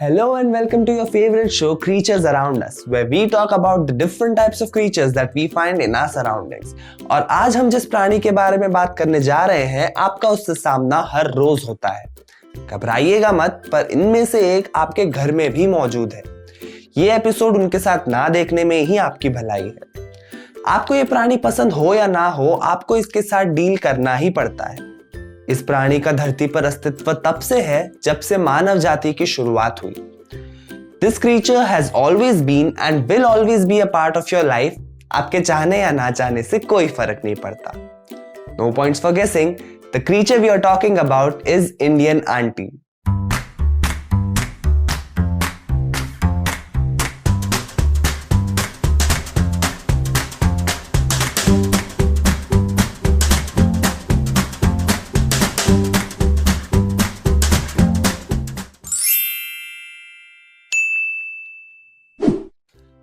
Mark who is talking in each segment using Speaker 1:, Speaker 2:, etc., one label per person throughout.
Speaker 1: Hello and welcome to your favorite show Creatures Around Us, where we talk about the different types of creatures that we find in our surroundings. और आज हम जिस प्राणी के बारे में बात करने जा रहे हैं, आपका उससे सामना हर रोज होता है। घबराइएगा मत, पर इनमें से एक आपके घर में भी मौजूद है। ये एपिसोड उनके साथ ना देखने में ही आपकी भलाई है। आपको ये प्राणी पसंद हो या ना हो, आपको इसके साथ डील करना ही पड़ता है। इस प्राणी का धरती पर अस्तित्व तब से है जब से मानव जाति की शुरुआत हुई। This creature has always been and will always be a part of your life. आपके चाहने या ना चाहने से कोई फर्क नहीं पड़ता। No points for guessing. The creature we are talking about is Indian auntie.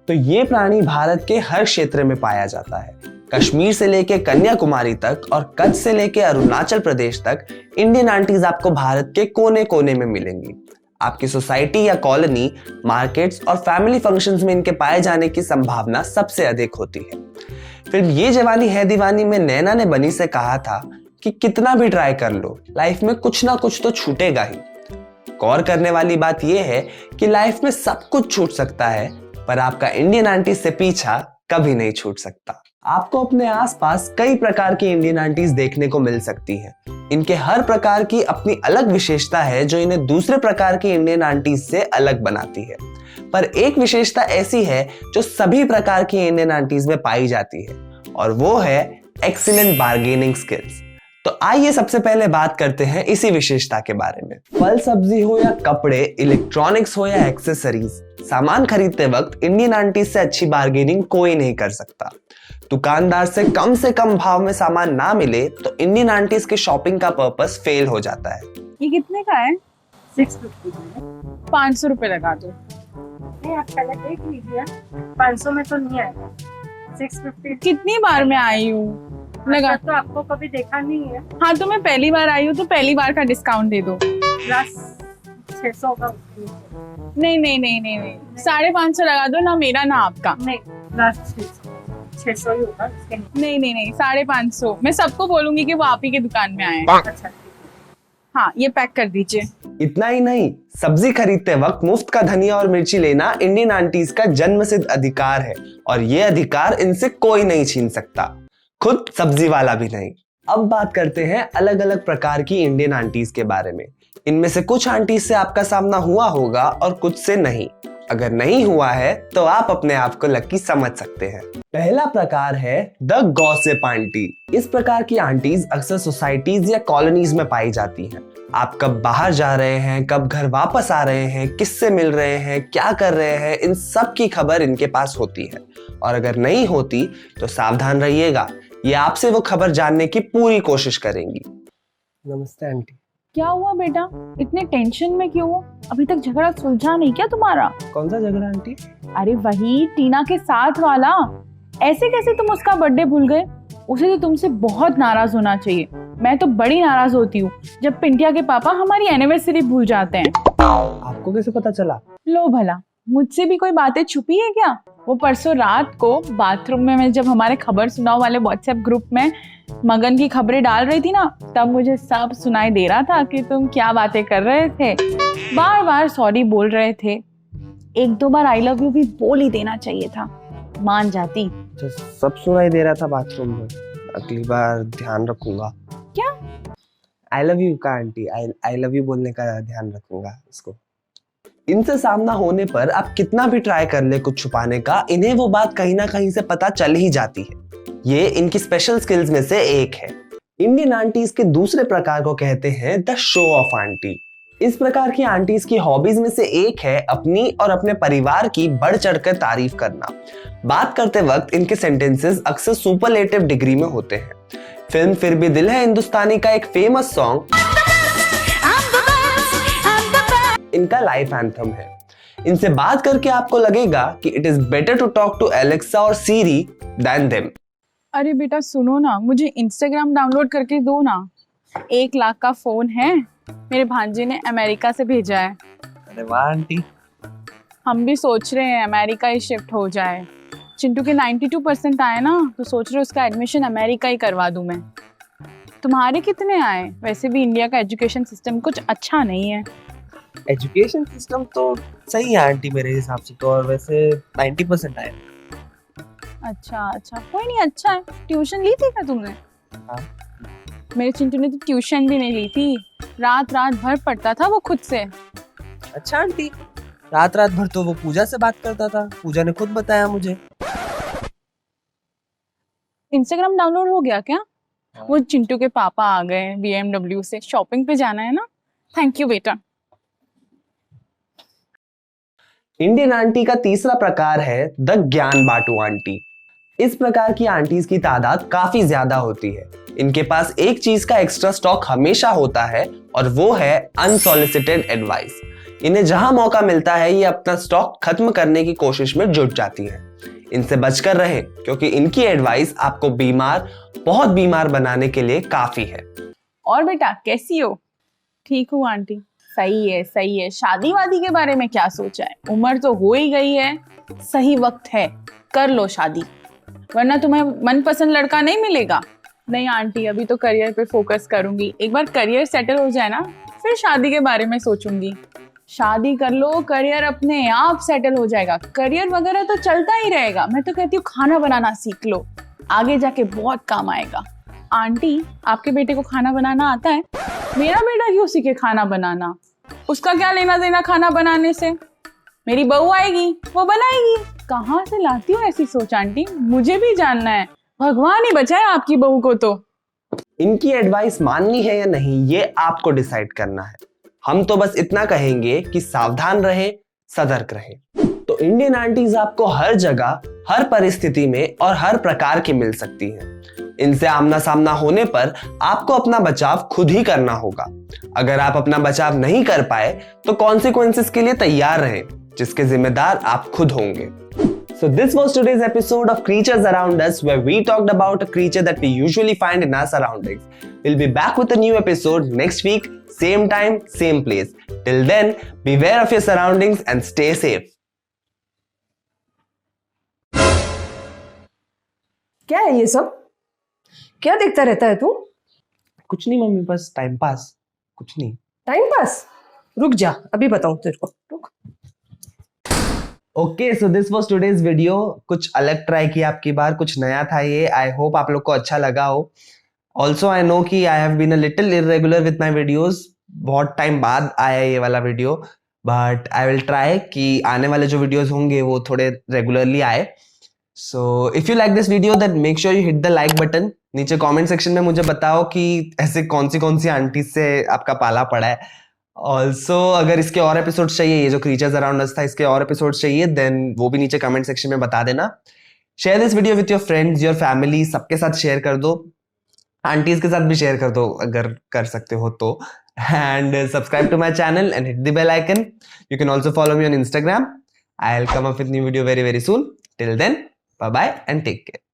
Speaker 1: तो ये प्राणी भारत के हर क्षेत्र में पाया जाता है। कश्मीर से लेकर कन्याकुमारी तक और कच्छ से लेकर अरुणाचल प्रदेश तक इंडियन आंटीज आपको भारत के कोने कोने में मिलेंगी। आपकी सोसाइटी या कॉलोनी, मार्केट्स और फैमिली फंक्शंस में इनके पाए जाने की संभावना सबसे अधिक होती है। फिल्म ये जवानी है दीवानी में नैना ने बनी से कहा था कि कितना भी ट्राई कर लो, लाइफ में कुछ ना कुछ तो छूटेगा ही। गौर करने वाली बात यह है कि लाइफ में सब कुछ छूट सकता है, पर आपका इंडियन आंटी से पीछा कभी नहीं छूट सकता। आपको अपने आसपास कई प्रकार की इंडियन आंटीज देखने को मिल सकती हैं। इनके हर प्रकार की अपनी अलग विशेषता है जो इन्हें दूसरे प्रकार की इंडियन आंटीज से अलग बनाती है। पर एक विशेषता ऐसी है जो सभी प्रकार की इंडियन आंटीज में पाई जाती है, और वो है एक्सीलेंट बार्गेनिंग स्किल्स। तो आइए सबसे पहले बात करते हैं इसी विशेषता के बारे में। फल सब्जी हो या कपड़े, इलेक्ट्रॉनिक्स हो या एक्सेसरीज, सामान खरीदते वक्त इंडियन आंटी से अच्छी बार्गेनिंग कोई नहीं कर सकता। दुकानदार से कम भाव में सामान ना मिले तो इंडियन आंटीज के शॉपिंग का पर्पस फेल हो जाता है।
Speaker 2: ये कितने का है?
Speaker 3: 650
Speaker 2: 500 रुपए लगा दो।
Speaker 3: नहीं, आप पहले देख लीजिए, 500 में तो नहीं आएगा। 650
Speaker 2: कितनी बार मैं आई हूँ लगा
Speaker 3: तो आपको कभी देखा नहीं है।
Speaker 2: हाँ, तो मैं पहली बार आई हूँ तो पहली बार का डिस्काउंट दे दो।
Speaker 3: प्लस 600 का
Speaker 2: नहीं नहीं नहीं नहीं नहीं 550 लगा दो, ना मेरा ना आपका।
Speaker 3: नहीं, प्लस 600 ही होगा।
Speaker 2: नहीं नहीं नहीं 550। मैं सबको बोलूंगी कि वो आप ही की दुकान में आए।
Speaker 3: अच्छा,
Speaker 2: हाँ, ये पैक कर दीजिए।
Speaker 1: इतना ही नहीं, सब्जी खरीदते वक्त मुफ्त का धनिया और मिर्ची लेना इंडियन आंटीज का जन्मसिद्ध अधिकार है, और ये अधिकार इनसे कोई नहीं छीन सकता, खुद सब्जी वाला भी नहीं। अब बात करते हैं अलग अलग प्रकार की इंडियन आंटीज के बारे में। इनमें से कुछ आंटीज से आपका सामना हुआ होगा और कुछ से नहीं। अगर नहीं हुआ है तो आप अपने आप को लकी समझ सकते हैं। पहला प्रकार है द गॉसिप आंटी। इस प्रकार की आंटीज अक्सर सोसाइटीज या कॉलोनीज में पाई जाती हैं। आप कब बाहर जा रहे हैं, कब घर वापस आ रहे हैं, किससे मिल रहे हैं, क्या कर रहे हैं, इन सब की खबर इनके पास होती है। और अगर नहीं होती तो सावधान रहिएगा, ये आपसे वो खबर जानने की पूरी कोशिश करेंगी। नमस्ते आंटी।
Speaker 2: क्या हुआ बेटा, इतने टेंशन में क्यों हो? अभी तक झगड़ा सुलझा नहीं क्या तुम्हारा?
Speaker 1: कौन सा झगड़ा आंटी?
Speaker 2: अरे वही टीना के साथ वाला। ऐसे कैसे तुम उसका बर्थडे भूल गए? उसे तो तुमसे बहुत नाराज होना चाहिए। मैं तो बड़ी नाराज होती हूँ जब पिंटिया के पापा हमारी एनिवर्सरी भूल जाते हैं।
Speaker 1: आपको कैसे पता चला?
Speaker 2: लो भला, मुझसे भी कोई बातें छुपी है क्या? वो परसों रात को बाथरूम में मैं जब हमारे खबर सुनाओ वाले व्हाट्सएप ग्रुप में मगन की खबरें डाल रही थी ना, तब मुझे सब सुनाई दे रहा था कि तुम क्या बातें कर रहे थे। बार बार सॉरी बोल रहे थे। 1-2 बार आई लव यू भी बोल ही देना चाहिए था, मान जाती।
Speaker 1: सब सुनाई दे रहा था बाथरूम में। अगली बार ध्यान रखूंगा।
Speaker 2: क्या?
Speaker 1: आई लव यू का आंटी, आई लव यू बोलने का ध्यान रखूंगा इसको। इनसे सामना होने पर आप कितना भी ट्राई कर ले कुछ छुपाने का, इन्हें वो बात कहीं ना कहीं से पता चल ही जाती है। ये इनकी स्पेशल स्किल्स में से एक है। इंडियन आंटीज के दूसरे प्रकार को कहते हैं द शो ऑफ आंटी। इस प्रकार की आंटीज की हॉबीज में से एक है अपनी और अपने परिवार की बढ़ चढ़कर तारीफ करना। बात करते वक्त इनके सेंटेंसेस अक्सर सुपरलेटिव डिग्री में होते हैं। फिल्म फिर भी दिल है हिंदुस्तानी का एक फेमस सॉन्ग इनका लाइफ एंथम है। इनसे बात करके आपको लगेगा कि it is better to talk to Alexa और सीरी देन देम।
Speaker 2: अरे बेटा सुनो ना, मुझे इंस्टाग्राम डाउनलोड करके दो ना। 1 लाख का फोन है, मेरे भांजे ने अमेरिका से भेजा है।
Speaker 1: अरे वाह आंटी।
Speaker 2: हम भी सोच रहे हैं अमेरिका ही शिफ्ट हो जाए। चिंटू के 92% आए ना, तो सोच रहे उसका एडमिशन अमेरिका ही करवा दूं मैं। तुम्हारे कितने आए? वैसे भी इंडिया का एजुकेशन सिस्टम कुछ अच्छा नहीं है।
Speaker 1: एजुकेशन सिस्टम तो सही है आंटी मेरे हिसाब से तो, और वैसे 90% आए।
Speaker 2: अच्छा अच्छा, कोई नहीं, अच्छा है। ट्यूशन ली थी क्या तुमने?
Speaker 1: हाँ।
Speaker 2: मेरे चिंटू ने तो ट्यूशन भी नहीं ली थी, रात रात भर पढ़ता था वो खुद से।
Speaker 1: अच्छा आंटी, रात रात भर तो वो पूजा से बात करता था, पूजा ने खुद बताया मुझे।
Speaker 2: इंस्टाग्राम डाउनलोड हो गया क्या? वो चिंटू के पापा आ गए BMW से, शॉपिंग पे जाना है ना। थैंक यू बेटा।
Speaker 1: इंडियन आंटी का तीसरा प्रकार है द ज्ञान बांटू आंटी। इस प्रकार की आंटीज की तादाद काफी ज्यादा होती है। इनके पास एक चीज का एक्स्ट्रा स्टॉक हमेशा होता है और वो है अनसॉलिसिटेड एडवाइस। इन्हें जहां मौका मिलता है ये अपना स्टॉक खत्म करने की कोशिश में जुट जाती हैं। इनसे बचकर रहें क्योंकि इनकी एडवाइस आपको बीमार, बहुत बीमार बनाने के लिए काफी है।
Speaker 2: और बेटा कैसी हो? ठीक हूँ आंटी। सही है सही है। शादी वादी के बारे में क्या सोचा है? उम्र तो हो ही गई है, सही वक्त है, कर लो शादी, वरना तुम्हें मनपसंद लड़का नहीं मिलेगा। नहीं आंटी, अभी तो करियर पे फोकस करूंगी। एक बार करियर सेटल हो जाए ना, फिर शादी के बारे में सोचूंगी। शादी कर लो, करियर अपने आप सेटल हो जाएगा। करियर वगैरह तो चलता ही रहेगा। मैं तो कहती हूँ खाना बनाना सीख लो, आगे जाके बहुत काम आएगा। आंटी, आपके बेटे को खाना बनाना आता है? मेरा बेटा क्यों सीखे खाना बनाना? उसका क्या लेना देना खाना बनाने से? मेरी बहू आएगी, वो बनाएगी। कहाँ से लाती हो ऐसी सोच आंटी? मुझे भी जानना है। भगवान ही बचाए आपकी बहू को। तो
Speaker 1: इनकी एडवाइस माननी है या नहीं ये आपको डिसाइड करना है। हम तो बस इतना कहेंगे कि सावधान रहें, सतर्क रहें। तो इंडियन आंटीज आपको हर जगह, हर परिस्थिति में और हर प्रकार की मिल सकती हैं। इनसे आमना सामना होने पर आपको अपना बचाव खुद ही करना होगा। अगर आप अपना बचाव नहीं कर पाए तो कॉन्सिक्वेंसेस के लिए तैयार रहें, जिसके जिम्मेदार आप खुद होंगे। So this was today's episode of Creatures Around Us, where we talked about a creature that we usually find in our surroundings. We'll be back with a new episode next week, same time, same place. Till then, beware of your surroundings and stay safe.
Speaker 4: क्या है ये सब? क्या देखता रहता है तू?
Speaker 1: कुछ नहीं मम्मी, बस टाइम पास। कुछ नहीं।
Speaker 4: Time pass? रुक जा, अभी बताऊं तेरे को। रुक।
Speaker 1: Okay, so this was today's video. कुछ अलग ट्राई किया आपकी बार, कुछ नया था ये। आई होप आप लोग को अच्छा लगा हो। ऑल्सो आई नो कि I have been a little irregular with my videos. बहुत टाइम बाद आया ये वाला video, but I will try कि आने वाले जो वीडियोज होंगे वो थोड़े रेगुलरली आए। So if you like this video then make sure you hit the like button. नीचे कमेंट सेक्शन में मुझे बताओ कि ऐसे कौन सी आंटी से आपका पाला पड़ा है। ऑल्सो अगर इसके और एपिसोड्स चाहिए, ये जो क्रीचर्स अराउंड अस था इसके और एपिसोड्स चाहिए, देन वो भी नीचे कमेंट सेक्शन में बता देना। Share this video with your friends, your family, सबके साथ शेयर कर दो। आंटीज के साथ भी शेयर कर दो अगर कर सकते हो तो। And subscribe to my channel and hit the bell icon. You can also follow me on Instagram. I'll come up with new video very, very soon. Till then, bye bye and take care.